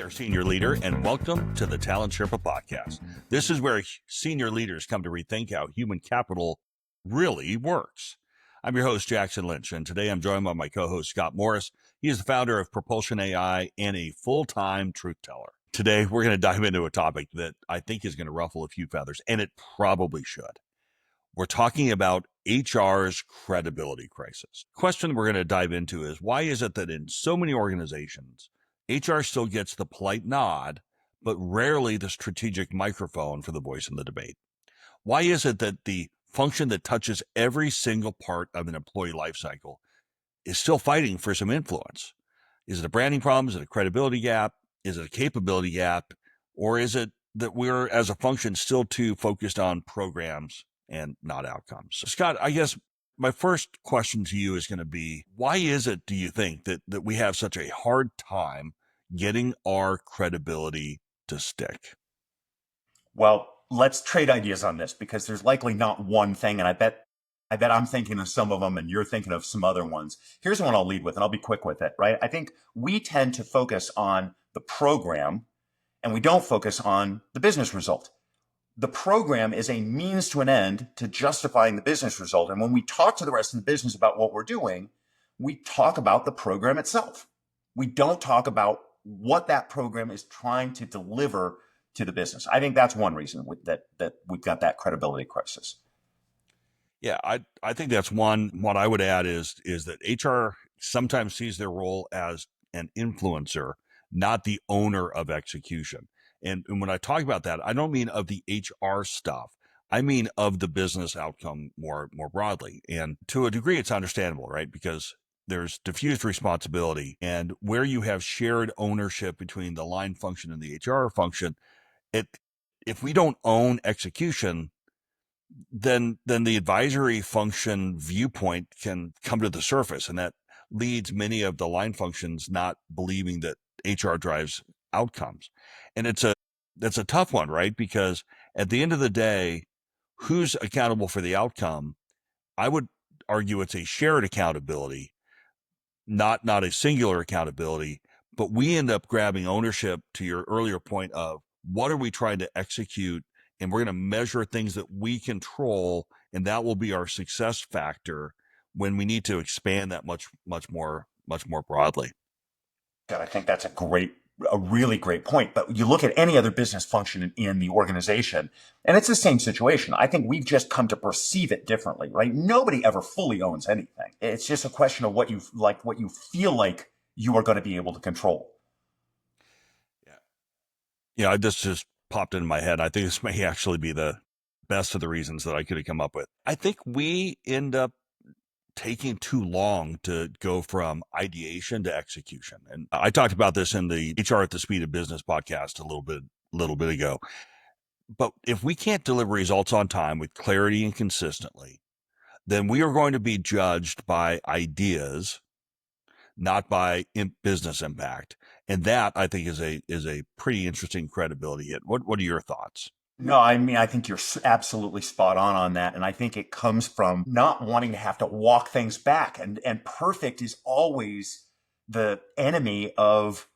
there, senior leader, and welcome to the Talent Sherpa podcast. This is where senior leaders come to rethink how human capital really works. I'm your host, Jackson Lynch, and today I'm joined by my co-host, Scott Morris. He is the founder of Propulsion AI and a full-time truth teller. Today, we're going to dive into a topic that I think is going to ruffle a few feathers, and it probably should. We're talking about HR's credibility crisis. The question we're going to dive into is, why is it that in so many organizations, HR still gets the polite nod, but rarely the strategic microphone for the voice in the debate? Why is it that the function that touches every single part of an employee lifecycle is still fighting for some influence? Is it a branding problem? Is it a credibility gap? Is it a capability gap? Or is it that we're, as a function, still too focused on programs and not outcomes? So, Scott, I guess my first question to you is going to be, why is it, do you think, that we have such a hard time getting our credibility to stick? Well, let's trade ideas on this, because there's likely not one thing, and I bet I'm thinking of some of them and you're thinking of some other ones. Here's one I'll lead with, and I'll be quick with it, right? I think we tend to focus on the program and we don't focus on the business result. The program is a means to an end to justifying the business result. And when we talk to the rest of the business about what we're doing, we talk about the program itself. We don't talk about what that program is trying to deliver to the business. I think that's one reason that we've got that credibility crisis. Yeah, I think that's one. What I would add is that HR sometimes sees their role as an influencer, not the owner of execution. And when I talk about that, I don't mean of the HR stuff. I mean of the business outcome more broadly. And to a degree, it's understandable, right? Because there's diffused responsibility, and where you have shared ownership between the line function and the HR function, if we don't own execution, then the advisory function viewpoint can come to the surface, and that leads many of the line functions not believing that HR drives outcomes. And that's a tough one, right? Because at the end of the day, who's accountable for the outcome? I would argue it's a shared accountability, not a singular accountability, but we end up grabbing ownership, to your earlier point of what are we trying to execute, and we're going to measure things that we control, and that will be our success factor when we need to expand that much more broadly. I think that's a really great point. But you look at any other business function in the organization, and it's the same situation. I think we've just come to perceive it differently, right? Nobody ever fully owns anything. It's just a question of what you feel like you are going to be able to control. Yeah, this just popped into my head. I think this may actually be the best of the reasons that I could have come up with. I think we end up taking too long to go from ideation to execution. And I talked about this in the HR at the Speed of Business podcast a little bit ago. But if we can't deliver results on time with clarity and consistently, then we are going to be judged by ideas, not by business impact. And that, I think, is a pretty interesting credibility hit. What are your thoughts? No, I mean, I think you're absolutely spot on that. And I think it comes from not wanting to have to walk things back. And perfect is always the enemy of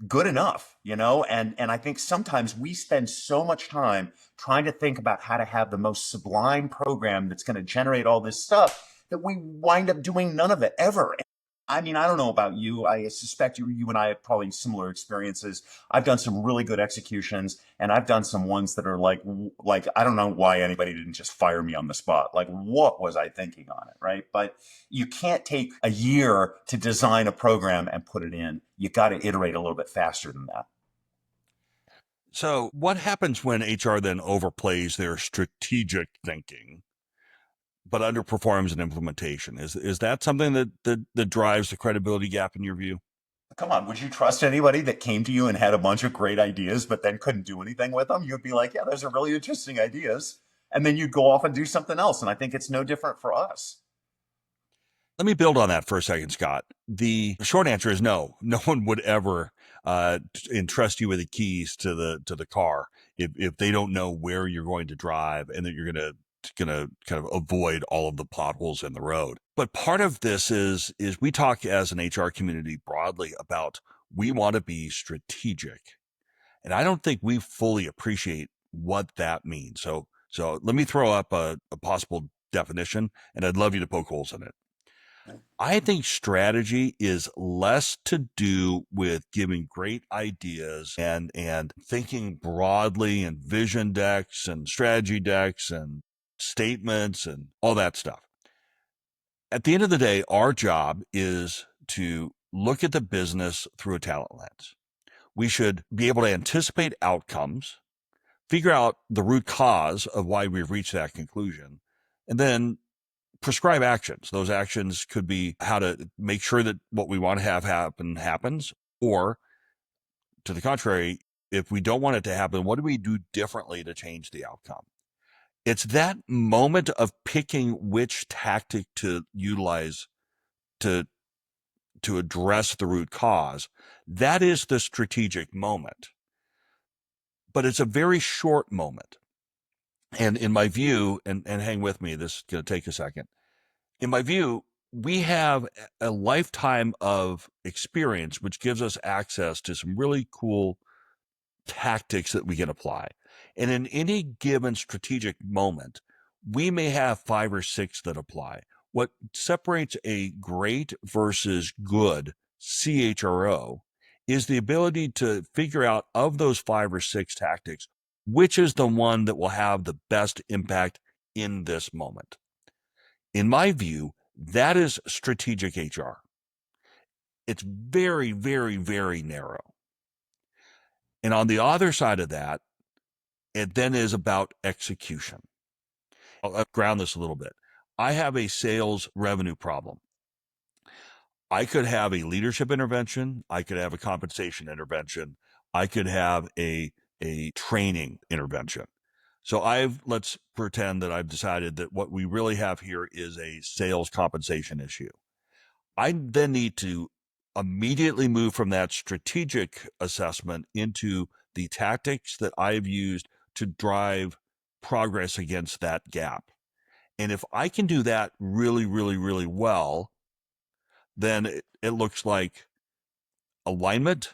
good enough, And I think sometimes we spend so much time trying to think about how to have the most sublime program that's going to generate all this stuff that we wind up doing none of it ever. I mean, I don't know about you. I suspect you and I have probably similar experiences. I've done some really good executions, and I've done some ones that are like I don't know why anybody didn't just fire me on the spot. Like, what was I thinking on it, right? But you can't take a year to design a program and put it in. You got to iterate a little bit faster than that. So what happens when HR then overplays their strategic thinking but underperforms in implementation? Is that something that drives the credibility gap in your view? Come on, would you trust anybody that came to you and had a bunch of great ideas but then couldn't do anything with them? You'd be like, yeah, those are really interesting ideas. And then you'd go off and do something else. And I think it's no different for us. Let me build on that for a second, Scott. The short answer is no. No one would ever entrust you with the keys to the car if they don't know where you're going to drive and that you're going to kind of avoid all of the potholes in the road. But part of this is we talk as an HR community broadly about We want to be strategic. And I don't think we fully appreciate what that means. So let me throw up a possible definition, and I'd love you to poke holes in it. I think strategy is less to do with giving great ideas and thinking broadly and vision decks and strategy decks and statements and all that stuff. At the end of the day, our job is to look at the business through a talent lens. We should be able to anticipate outcomes, figure out the root cause of why we've reached that conclusion, and then prescribe actions. Those actions could be how to make sure that what we want to have happen happens, or to the contrary, if we don't want it to happen, what do we do differently to change the outcome? It's that moment of picking which tactic to utilize to to address the root cause. That is the strategic moment. But it's a very short moment. And in my view, and hang with me, this is going to take a second. In my view, we have a lifetime of experience, which gives us access to some really cool tactics that we can apply. And in any given strategic moment, we may have 5 or 6 that apply. What separates a great versus good CHRO is the ability to figure out of those 5 or 6 tactics, which is the one that will have the best impact in this moment. In my view, that is strategic HR. It's very, very, very narrow. And on the other side of that, it then is about execution. I'll ground this a little bit. I have a sales revenue problem. I could have a leadership intervention. I could have a compensation intervention. I could have a training intervention. So let's pretend that I've decided that what we really have here is a sales compensation issue. I then need to immediately move from that strategic assessment into the tactics that I've used to drive progress against that gap. And if I can do that really, really, really well, then it looks like alignment,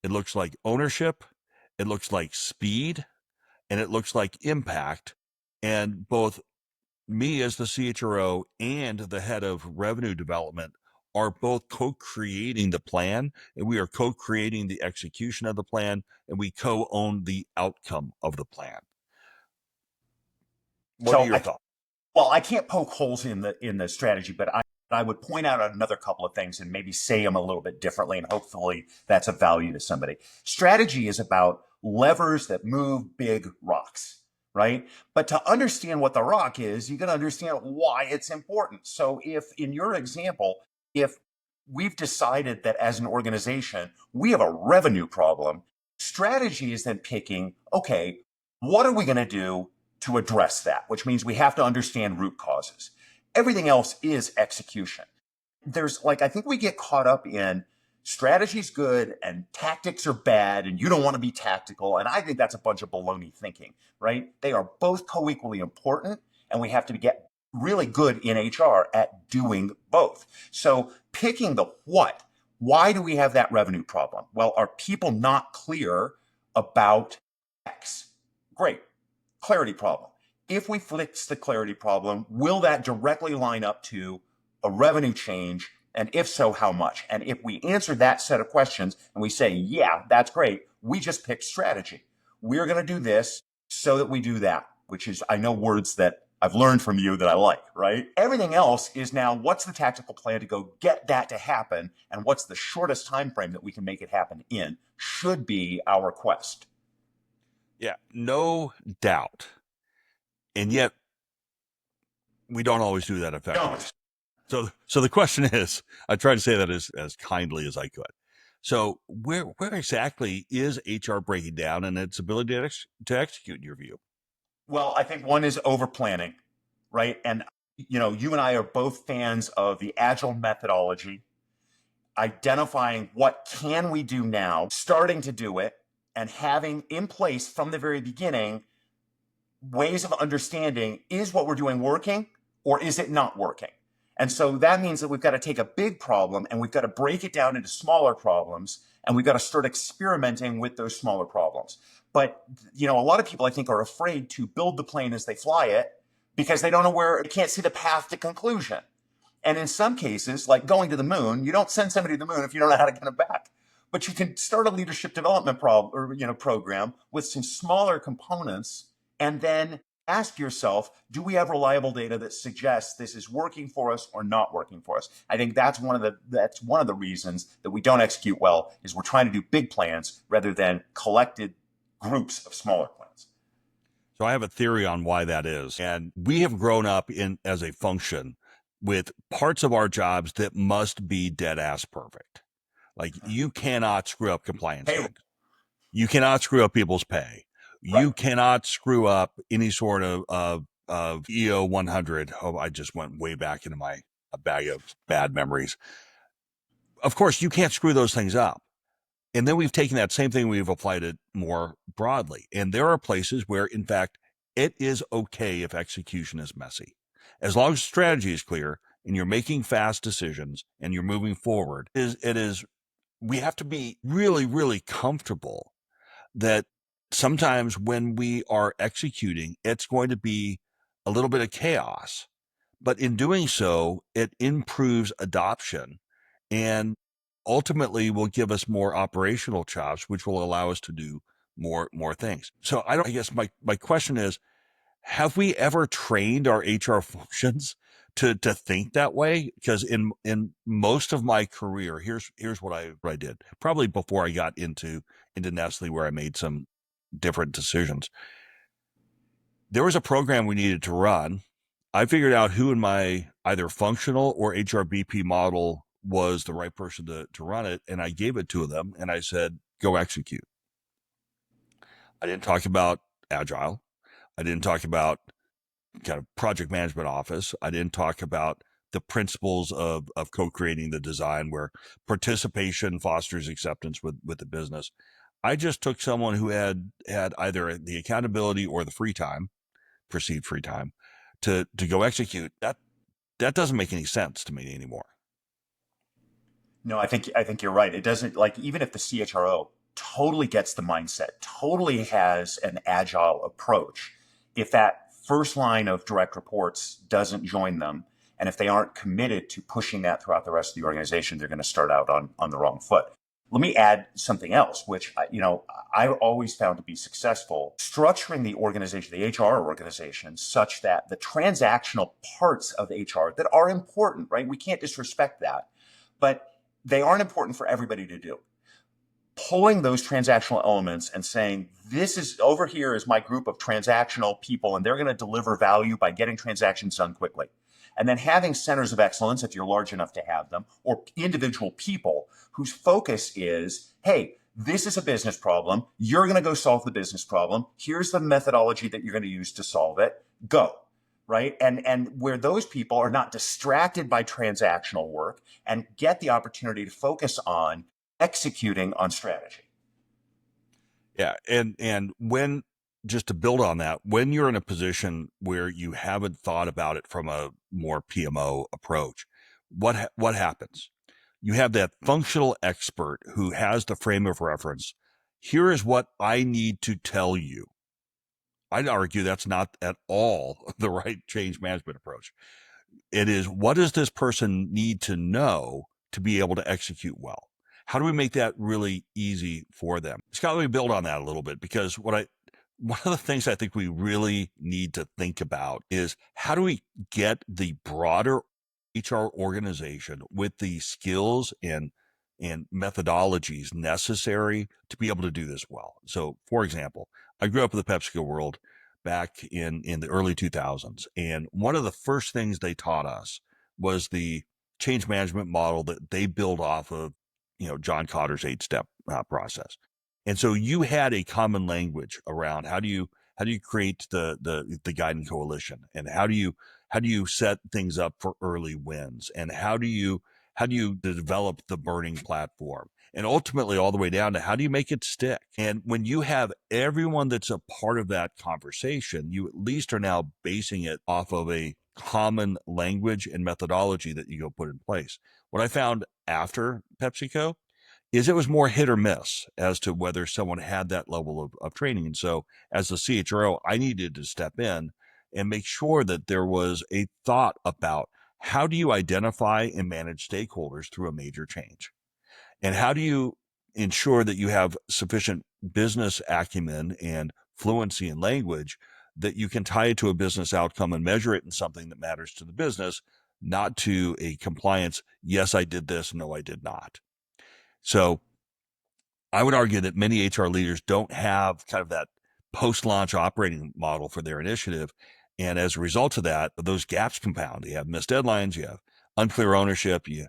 it looks like ownership, it looks like speed, and it looks like impact. And both me as the CHRO and the head of revenue development are both co-creating the plan, and we are co-creating the execution of the plan, and we co-own the outcome of the plan. What are So your thoughts? well, I can't poke holes in the strategy, but I would point out another couple of things and maybe say them a little bit differently, and hopefully that's of value to somebody. Strategy is about levers that move big rocks, right? But to understand what the rock is, you got to understand why it's important. So if in your example, if we've decided that as an organization we have a revenue problem, strategy is then picking, okay, what are we going to do to address that, which means we have to understand root causes. Everything else is execution. There's like, I think we get caught up in strategy's good and tactics are bad and you don't want to be tactical. And I think that's a bunch of baloney thinking, right? They are both co-equally important and we have to get really good in HR at doing both. So picking the what, why do we have that revenue problem? Well, are people not clear about X? Great. Clarity problem. If we fix the clarity problem, will that directly line up to a revenue change? And if so, how much? And if we answer that set of questions and we say, yeah, that's great, we just picked strategy. We're going to do this so that we do that, which is, I know words that I've learned from you that I like, right? Everything else is now, what's the tactical plan to go get that to happen? And what's the shortest time frame that we can make it happen in should be our quest. Yeah, no doubt. And yet we don't always do that effectively. Don't. So the question is, I try to say that as kindly as I could. So where exactly is HR breaking down in its ability to execute in your view? Well, I think one is over planning, right? And you and I are both fans of the agile methodology, identifying what can we do now, starting to do it, and having in place from the very beginning ways of understanding, is what we're doing working or is it not working? And so that means that we've got to take a big problem and we've got to break it down into smaller problems, and we've got to start experimenting with those smaller problems. But, a lot of people I think are afraid to build the plane as they fly it because they don't know they can't see the path to conclusion. And in some cases, like going to the moon, you don't send somebody to the moon if you don't know how to get them back. But you can start a leadership development program with some smaller components, and then ask yourself, do we have reliable data that suggests this is working for us or not working for us? I think that's one of the reasons that we don't execute well, is we're trying to do big plans rather than collected groups of smaller plans. So I have a theory on why that is. And we have grown up as a function with parts of our jobs that must be dead ass perfect. Like, you cannot screw up compliance Hey, checks. You cannot screw up people's pay. right. You cannot screw up any sort of EO 100. Oh, I just went way back into my a bag of bad memories. Of course, you can't screw those things up. And then we've taken that same thing, we've applied it more broadly. And there are places where, in fact, it is okay if execution is messy. As long as strategy is clear and you're making fast decisions and you're moving forward, we have to be really, really comfortable that sometimes when we are executing, it's going to be a little bit of chaos. But in doing so, it improves adoption and ultimately will give us more operational chops, which will allow us to do more things. So I guess my question is, have we ever trained our HR functions to think that way? Because in most of my career, here's what I did. Probably before I got into Nestle, where I made some different decisions. There was a program we needed to run. I figured out who in my either functional or HRBP model was the right person to run it, and I gave it to them, and I said, go execute. I didn't talk about agile. I didn't talk about kind of project management office. I didn't talk about the principles of co-creating the design where participation fosters acceptance with the business. I just took someone who had either the accountability or the free time, perceived free time, to go execute. That doesn't make any sense to me anymore. No, I think you're right. It doesn't, like, even if the CHRO totally gets the mindset, totally has an agile approach, if that first line of direct reports doesn't join them, and if they aren't committed to pushing that throughout the rest of the organization, they're going to start out on the wrong foot. Let me add something else, which I've always found to be successful: structuring the organization, the HR organization, such that the transactional parts of HR that are important, right? We can't disrespect that, but they aren't important for everybody to do. Pulling those transactional elements and saying, this is over here is my group of transactional people, and they're going to deliver value by getting transactions done quickly. And then having centers of excellence, if you're large enough to have them, or individual people whose focus is, hey, this is a business problem. You're going to go solve the business problem. Here's the methodology that you're going to use to solve it. Go. Right. And where those people are not distracted by transactional work and get the opportunity to focus on executing on strategy. Yeah, and when, just to build on that, when you're in a position where you haven't thought about it from a more PMO approach, what happens? You have that functional expert who has the frame of reference. Here is what I need to tell you. I'd argue that's not at all the right change management approach. It is, what does this person need to know to be able to execute well? How do we make that really easy for them? Scott, let me build on that a little bit, because one of the things I think we really need to think about is, how do we get the broader HR organization with the skills and methodologies necessary to be able to do this well? So, for example, I grew up in the PepsiCo world back in the early 2000s, and one of the first things they taught us was the change management model that they built off of, John Cotter's 8-step process. And so you had a common language around how do you create the guiding coalition, and how do you set things up for early wins, and how do you develop the burning platform, and ultimately all the way down to how do you make it stick. And when you have everyone that's a part of that conversation, you at least are now basing it off of a common language and methodology that you go put in place. What I found after PepsiCo is it was more hit or miss as to whether someone had that level of training. And so as the CHRO, I needed to step in and make sure that there was a thought about how do you identify and manage stakeholders through a major change? And how do you ensure that you have sufficient business acumen and fluency in language that you can tie it to a business outcome and measure it in something that matters to the business, not to a compliance, yes, I did this, no, I did not. So I would argue that many HR leaders don't have kind of that post-launch operating model for their initiative. And as a result of that, those gaps compound. You have missed deadlines, you have unclear ownership, you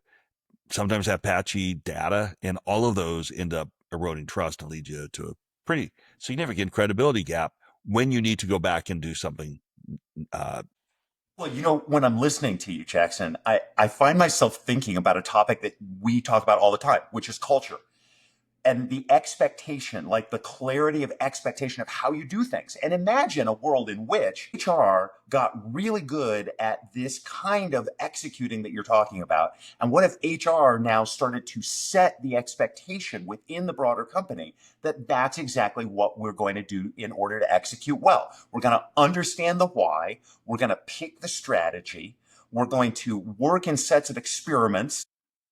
sometimes have patchy data, and all of those end up eroding trust and lead you to a pretty significant credibility gap when you need to go back and do something. Uh, Well, when I'm listening to you, Jackson, I find myself thinking about a topic that we talk about all the time, which is culture. And the expectation, like the clarity of expectation of how you do things. And imagine a world in which HR got really good at this kind of executing that you're talking about. And what if HR now started to set the expectation within the broader company that that's exactly what we're going to do in order to execute well? We're going to understand the why. We're going to pick the strategy. We're going to work in sets of experiments,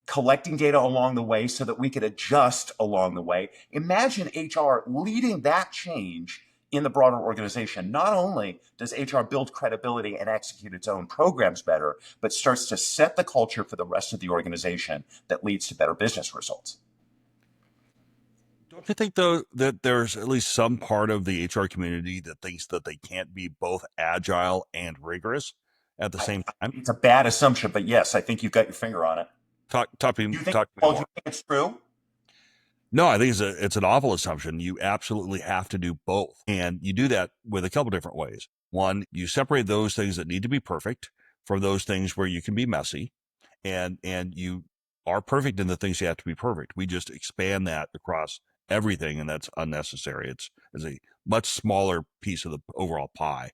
collecting data along the way so that we could adjust along the way. Imagine HR leading that change in the broader organization. Not only does HR build credibility and execute its own programs better, but starts to set the culture for the rest of the organization that leads to better business results. don't you think, though, that there's at least some part of the HR community that thinks that they can't be both agile and rigorous at the I, same time? it's a bad assumption, but yes, I think you've got your finger on it. You think, Talk to me Paul, do you more. think it's true? No, I think it's an awful assumption. You absolutely have to do both. And you do that with a couple different ways. One, you separate those things that need to be perfect from those things where you can be messy, and you are perfect in the things you have to be perfect. We just expand that across everything, and that's unnecessary. It's a much smaller piece of the overall pie.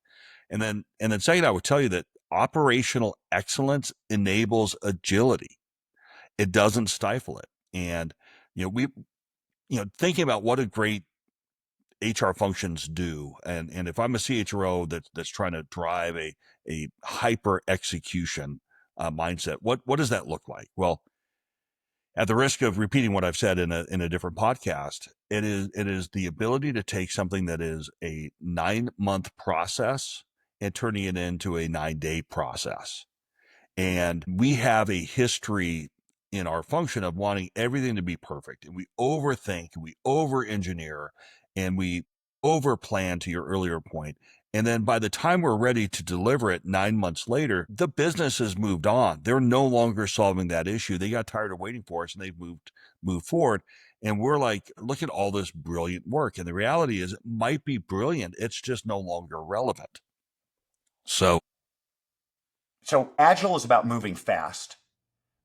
And then second, I would tell you that operational excellence enables agility. It doesn't stifle it. And we thinking about what a great HR functions do, and if I'm a CHRO that's trying to drive a hyper execution mindset, what does that look like? Well, at the risk of repeating what I've said in a different podcast, it is the ability to take something that is a 9-month process and turning it into a 9-day process. And we have a history in our function of wanting everything to be perfect. And we overthink, we over engineer, and we over plan, to your earlier point. And then by the time we're ready to deliver it 9 months later, the business has moved on. They're no longer solving that issue. They got tired of waiting for us and they've moved forward. And we're like, look at all this brilliant work. And the reality is it might be brilliant. It's just no longer relevant. So So agile is about moving fast.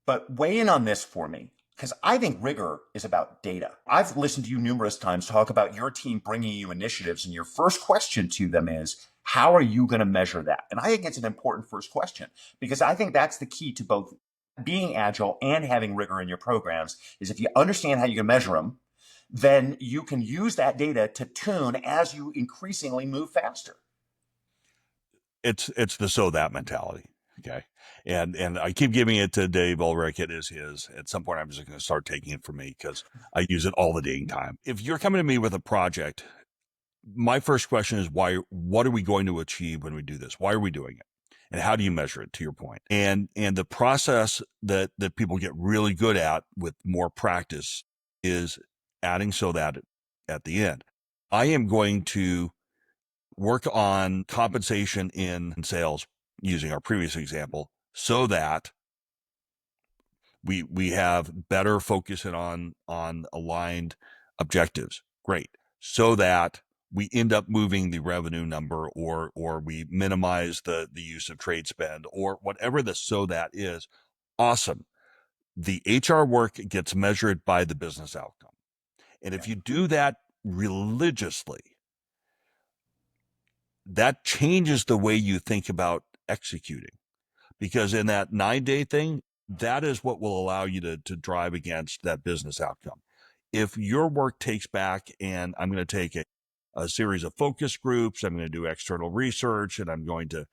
But weigh in on this for me, because I think rigor is about data. I've listened to you numerous times talk about your team bringing you initiatives, and your first question to them is, how are you going to measure that? And I think it's an important first question, because I think that's the key to both being agile and having rigor in your programs, is if you understand how you can measure them, then you can use that data to tune as you increasingly move faster. it's the so that mentality. Okay. And I keep giving it to Dave Ulrich. It is his. At some point, I'm just going to start taking it for me because I use it all the dang time. If you're coming to me with a project, my first question is why? What are we going to achieve when we do this? Why are we doing it? And how do you measure it? To your point, and the process that people get really good at with more practice is adding so that at the end, I am going to work on compensation in sales using our previous example so that we have better focus on aligned objectives. Great. So that we end up moving the revenue number, or we minimize the use of trade spend, or whatever the so that is. Awesome. The HR work gets measured by the business outcome. And if you do that religiously, that changes the way you think about executing. because in that 9-day thing, that is what will allow you to drive against that business outcome. If your work takes back and I'm going to take a series of focus groups, I'm going to do external research, and I'm going to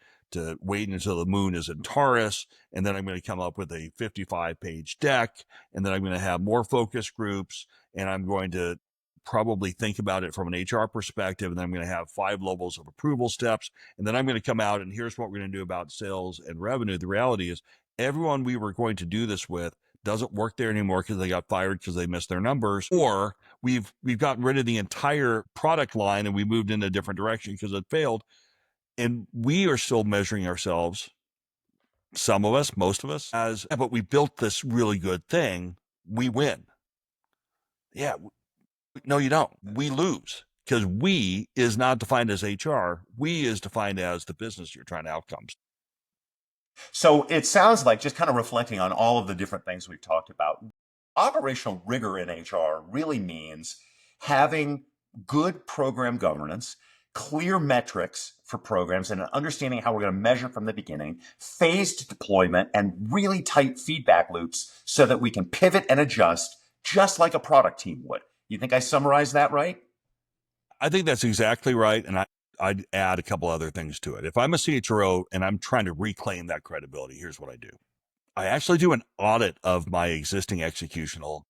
wait until the moon is in Taurus, and then I'm going to come up with a 55-page deck, and then I'm going to have more focus groups, and I'm going to probably think about it from an HR perspective, and then I'm going to have 5 levels of approval steps, and then I'm going to come out and here's what we're going to do about sales and revenue. The reality is everyone we were going to do this with doesn't work there anymore because they got fired because they missed their numbers, or we've gotten rid of the entire product line and we moved in a different direction because it failed. And we are still measuring ourselves, some of us, most of us, as, but we built this really good thing. We win. Yeah. No, you don't. We lose because we is not defined as HR. We is defined as the business you're trying to outcomes. So it sounds like, just kind of reflecting on all of the different things we've talked about, operational rigor in HR really means having good program governance, clear metrics for programs, and an understanding how we're going to measure from the beginning, phased deployment, and really tight feedback loops so that we can pivot and adjust just like a product team would. You think I summarized that right? I think that's exactly right. And I'd add a couple other things to it. If I'm a CHRO and I'm trying to reclaim that credibility, here's what I do. I actually do an audit of my existing executional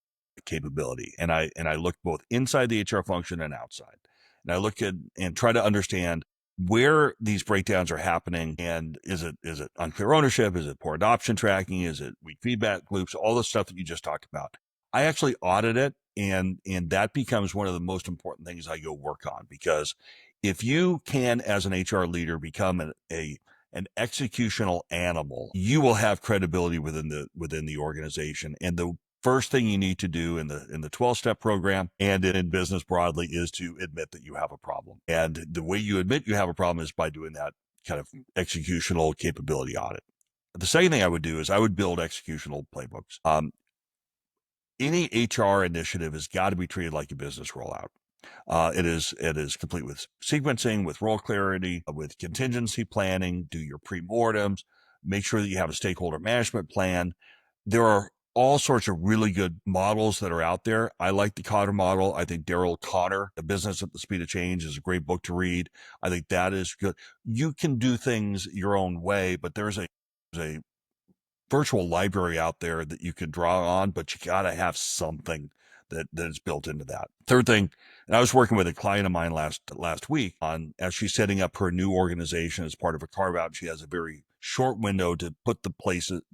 capability. And I look both inside the HR function and outside. And I look at and try to understand where these breakdowns are happening. And is it unclear ownership? Is it poor adoption tracking? Is it weak feedback loops? All the stuff that you just talked about. I actually audit it, and that becomes one of the most important things I go work on, because if you can, as an HR leader, become an executional animal, you will have credibility within the organization. And the first thing you need to do in the 12-step program and in business broadly is to admit that you have a problem. And the way you admit you have a problem is by doing that kind of executional capability audit. The second thing I would do is I would build executional playbooks. Any HR initiative has got to be treated like a business rollout. It is complete with sequencing, with role clarity, with contingency planning. Do your pre-mortems. Make sure that you have a stakeholder management plan. There are all sorts of really good models that are out there. I like the Cotter model. I think Daryl Cotter, The Business at the Speed of Change, is a great book to read. I think that is good. You can do things your own way, but there's a virtual library out there that you could draw on, but you got to have something that is built into that. Third thing, and I was working with a client of mine last week on, as she's setting up her new organization as part of a carve out. She has a very short window to put the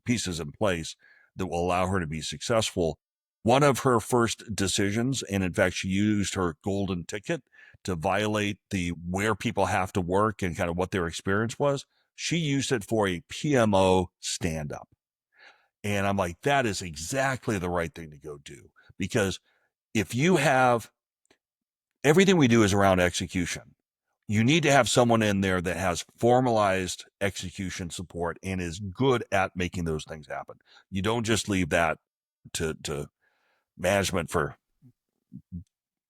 pieces in place that will allow her to be successful. One of her first decisions, and in fact, she used her golden ticket to violate the where people have to work and kind of what their experience was. She used it for a PMO stand up. And I'm like, that is exactly the right thing to go do. Because if you have everything we do is around execution, you need to have someone in there that has formalized execution support and is good at making those things happen. You don't just leave that to management for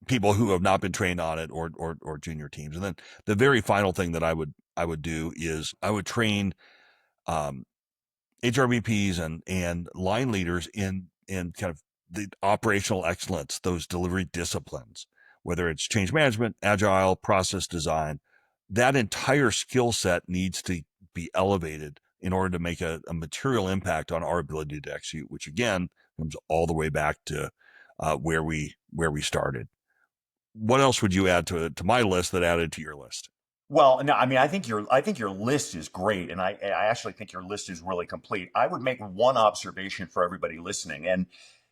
people who have not been trained on it, or junior teams. And then the very final thing that I would do is I would train HRBPs and line leaders in kind of the operational excellence, those delivery disciplines, whether it's change management, agile, process design. That entire skill set needs to be elevated in order to make a material impact on our ability to execute, which again comes all the way back to where we started. What else would you add to my list that added to your list? Well, no, I mean, I think your list is great, and I actually think your list is really complete. I would make one observation for everybody listening, and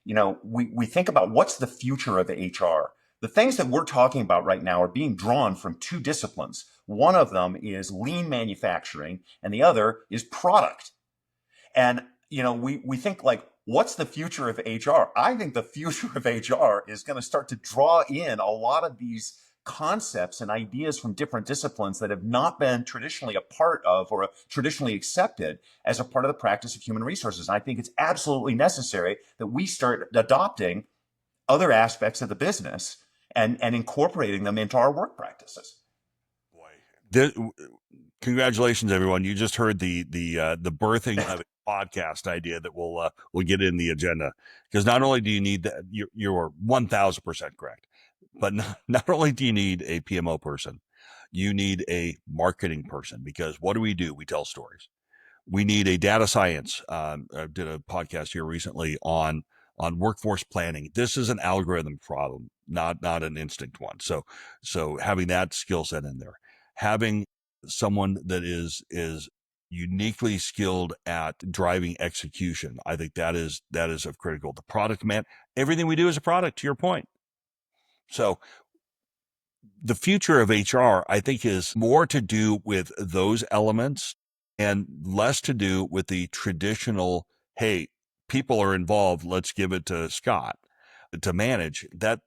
we think about what's the future of HR. The things that we're talking about right now are being drawn from two disciplines. One of them is lean manufacturing, and the other is product. And we think, like, what's the future of HR? I think the future of HR is going to start to draw in a lot of these concepts and ideas from different disciplines that have not been traditionally a part of, or traditionally accepted as a part of the practice of human resources. And I think it's absolutely necessary that we start adopting other aspects of the business and incorporating them into our work practices. Boy, Congratulations, everyone! You just heard the birthing of a podcast idea that we'll get in the agenda. Because not only do you need that, you're 1,000% correct, but not only do you need a PMO person, you need a marketing person. Because what do? We tell stories. We need a data science. I did a podcast here recently on workforce planning. This is an algorithm problem, not an instinct one. So having that skill set in there, having someone that is uniquely skilled at driving execution, I think that is of critical. The product man, everything we do is a product. To your point, so the future of HR, I think, is more to do with those elements and less to do with the traditional, hey, people are involved, let's give it to Scott to manage. That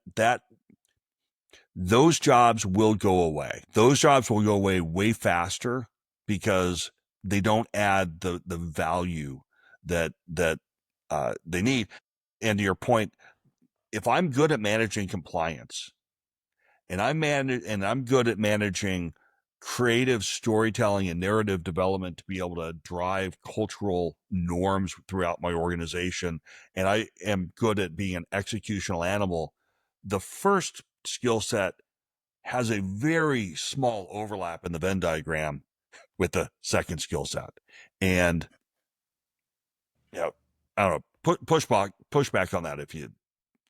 those jobs will go away. Those jobs will go away way faster because they don't add the value that they need. And to your point, if I'm good at managing compliance, and I'm good at managing creative storytelling and narrative development to be able to drive cultural norms throughout my organization, and I am good at being an executional animal. The first skill set has a very small overlap in the Venn diagram with the second skill set. And I don't know, push back on that if you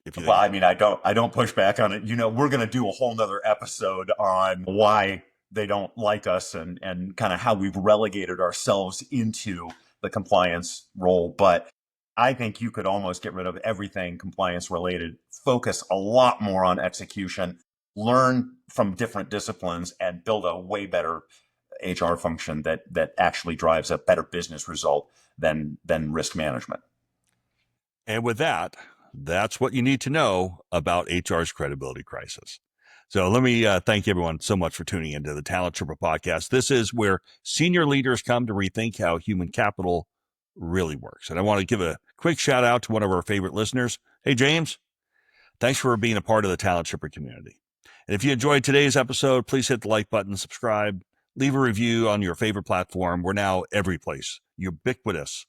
Well, think. I mean, I don't push back on it. We're going to do a whole nother episode on why they don't like us and kind of how we've relegated ourselves into the compliance role. But I think you could almost get rid of everything compliance related, focus a lot more on execution, learn from different disciplines, and build a way better HR function that actually drives a better business result than risk management. And with that, that's what you need to know about HR's credibility crisis. So let me thank everyone so much for tuning into the Talent Tripper podcast. This is where senior leaders come to rethink how human capital really works. And I want to give a quick shout out to one of our favorite listeners. Hey, James, thanks for being a part of the Talent Tripper community. And if you enjoyed today's episode, please hit the like button, subscribe, leave a review on your favorite platform. We're now every place, ubiquitous,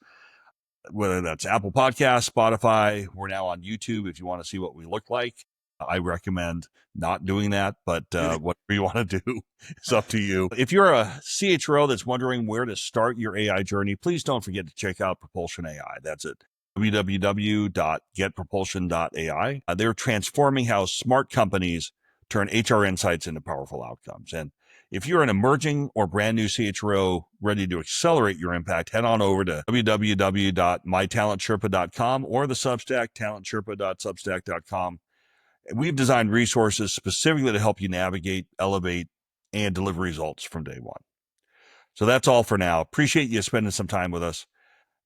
whether that's Apple Podcasts, Spotify. We're now on YouTube if you want to see what we look like. I recommend not doing that, but whatever you want to do is up to you. If you're a CHRO that's wondering where to start your AI journey, please don't forget to check out Propulsion AI. That's it. www.getpropulsion.ai. They're transforming how smart companies turn HR insights into powerful outcomes. And if you're an emerging or brand new CHRO ready to accelerate your impact, head on over to www.mytalentsherpa.com or the Substack, talentsherpa.substack.com. We've designed resources specifically to help you navigate, elevate, and deliver results from day one. So that's all for now. Appreciate you spending some time with us.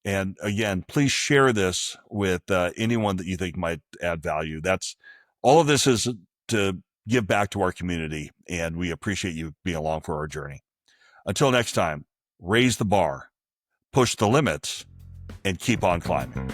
And again, please share this with anyone that you think might add value. That's all of this is to give back to our community, and we appreciate you being along for our journey. Until next time, raise the bar, push the limits, and keep on climbing.